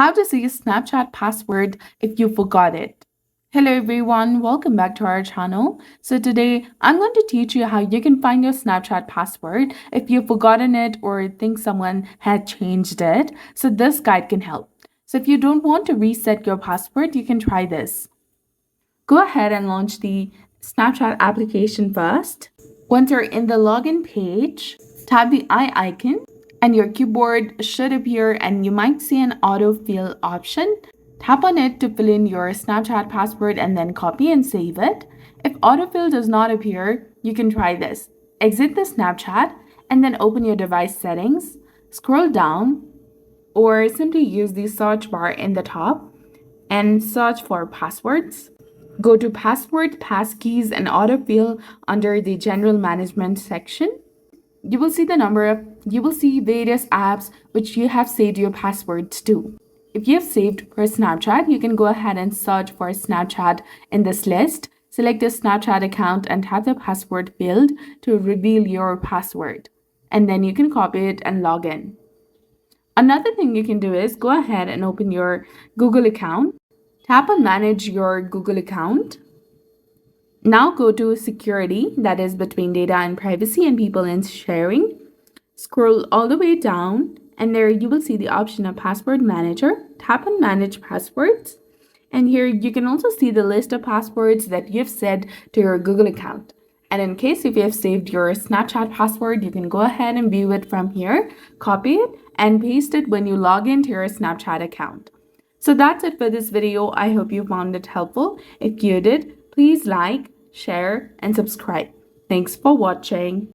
How to say Snapchat password if you forgot it. Hello everyone, welcome back to our channel. So today I'm going to teach you how you can find your Snapchat password if you've forgotten it or think someone had changed it. So this guide can help. So if you don't want to reset your password, you can try this. Go ahead and launch the Snapchat application first. Once you're in the login page, tap the eye icon and your keyboard should appear and you might see an autofill option. Tap on it to fill in your Snapchat password and then copy and save it. If autofill does not appear, you can try this. Exit the Snapchat and then open your device settings. Scroll down or simply use the search bar in the top and search for passwords. Go to password, passkeys, and autofill under the general management section. You will see various apps which you have saved your passwords to. If you have saved for Snapchat, you can go ahead and search for Snapchat in this list. Select the Snapchat account and tap the password field to reveal your password. And then you can copy it and log in. Another thing you can do is go ahead and open your Google account. Tap on Manage your Google account. Now go to Security, that is between data and privacy and people and sharing. Scroll all the way down and there you will see the option of Password Manager. Tap on Manage Passwords. And here you can also see the list of passwords that you've set to your Google account. And in case if you have saved your Snapchat password, you can go ahead and view it from here, copy it, and paste it when you log into your Snapchat account. So that's it for this video. I hope you found it helpful. If you did, please like, share, and subscribe. Thanks for watching.